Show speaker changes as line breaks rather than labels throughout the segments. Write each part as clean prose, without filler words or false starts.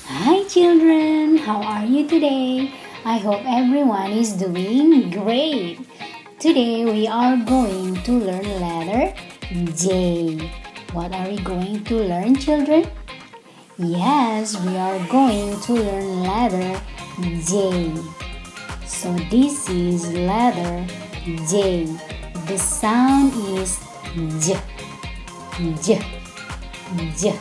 Hi children, how are you today? I hope everyone is doing great. Today we are going to learn letter J. What are we going to learn, children? Yes, we are going to learn letter J. So this is letter J. The sound is J. J. J.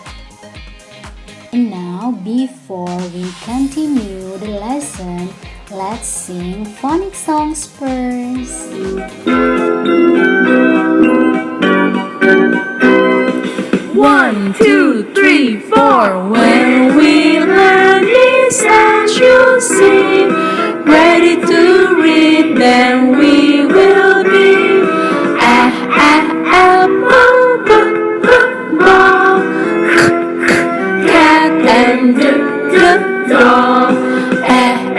And now, before we continue the lesson, let's sing phonics songs first.
1, 2, 3, 4. When we learn this and you sing, ready to read, then we will be apple, ball, cat and dog, egg,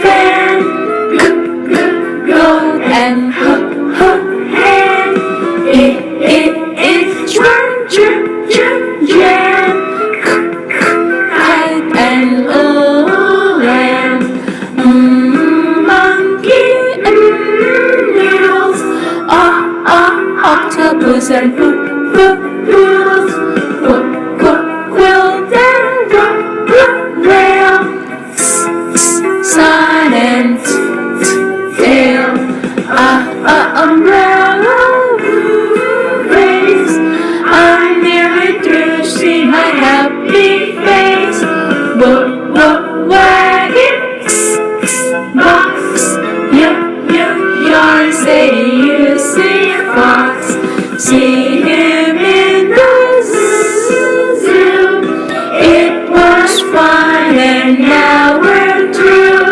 fan, goat and hen. It's jam, kite and lamb, monkey and mules, octopus and poodles, quilt and rail, sun and tail, umbrella race. I'm nearly through, see my happy face. Wagon, box, yarn, say you see a fox. See him in the zoo. It was fun and now we're through.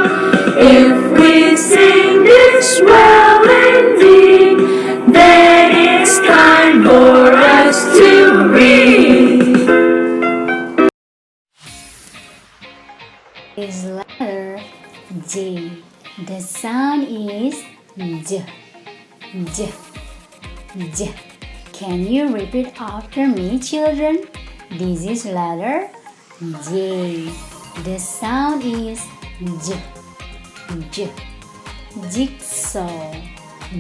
If we sing this well indeed, then it's time for us to read.
Is letter J. The sound is J. J. J. Can you repeat after me, children? This is letter J. The sound is J. J. Jigsaw.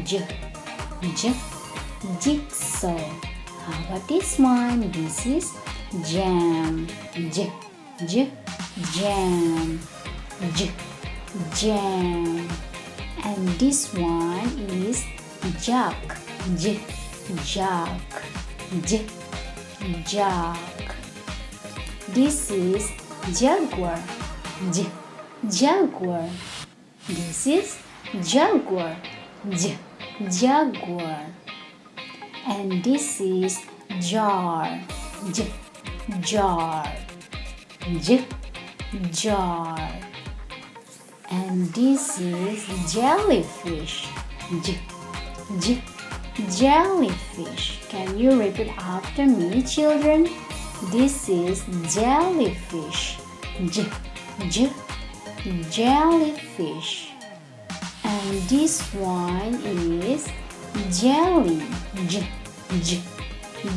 J. J. Jigsaw. How about this one? This is jam. J. J. Jam. J. Jam. And this one is jug. J. Jug. J. Jug. This is jaguar. J. Jaguar. This is jaguar. J. Jaguar. And this is jar. J. Jar. J. Jar. And this is jellyfish. J. J. Jellyfish. Can you repeat after me, children? This is jellyfish. J. J. Jellyfish. And this one is jelly. J. J.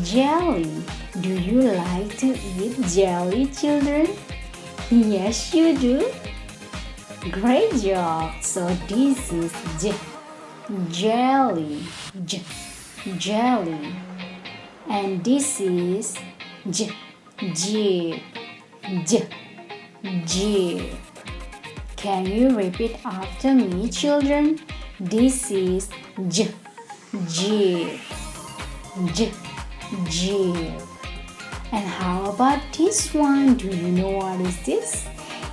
Jelly. Do you like to eat jelly, children? Yes, you do. Great job. So this is jelly. J. Jelly. And this is jeep. J. Jeep. Can you repeat after me, children? This is jeep. Jeep. And how about this one? Do you know what is this?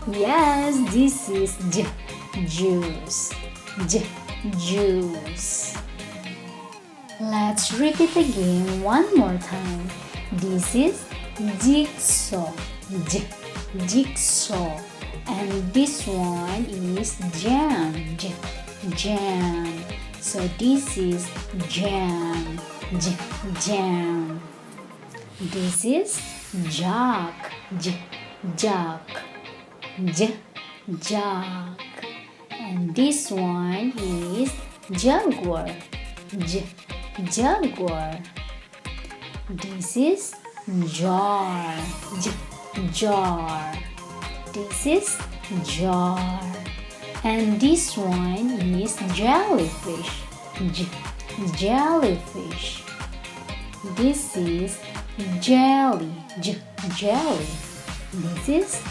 Yes, this is juice. Juice. Let's repeat again one more time. This is jigsaw. Jigsaw. And this one is jam. Jam. So this is jam. Jam. This is jug. Jug. Jug. And this one is jaguar. Jaguar. This is jar. Jar. This is jar. And this one is jellyfish. Jellyfish. This is jelly. Jelly. This is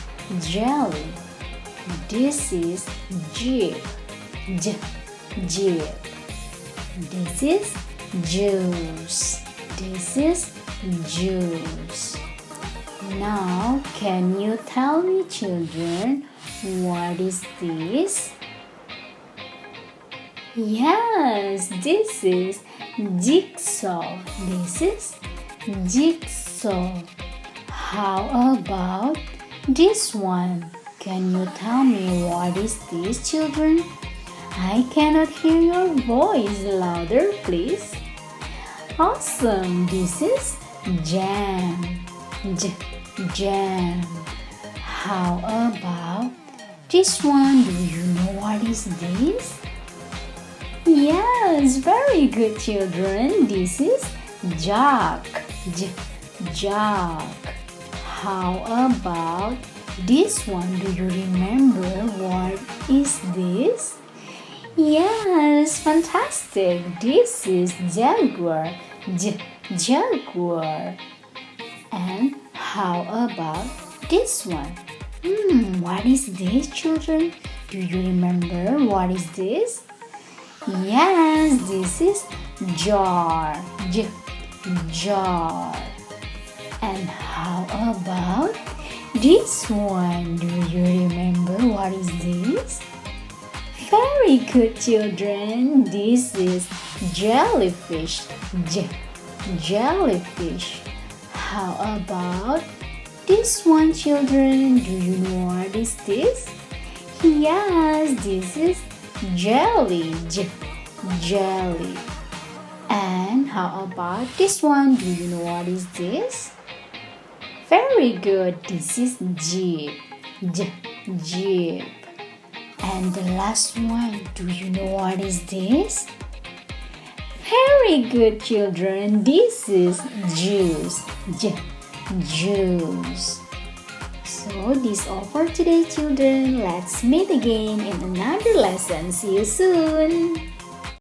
jelly. This is jib. Jib. This is juice. This is juice. Now, can you tell me, children, what is this? Yes, this is jigsaw. This is jigsaw. How about this one? Can you tell me what is this, children? I cannot hear your voice. Louder, please. Awesome. This is jam. Jam. How about this one? Do you know what is this? Yes, very good, children. This is jug. Jug. How about this one? Do you remember what is this? Yes, fantastic. This is jaguar. Jaguar. And how about this one? What is this, children? Do you remember what is this? Yes, this is jar. Jar. And how about this one? Do you remember what is this? Very good, children. This is jellyfish. Jellyfish. How about this one, children? Do you know what is this? Yes, this is jelly. Jelly. And how about this one? Do you know what is this? Very good. This is jeep. Jeep. And the last one, do you know what is this? Very good, children. This is juice. Juice. So this all for today, children. Let's meet again in another lesson. See you soon.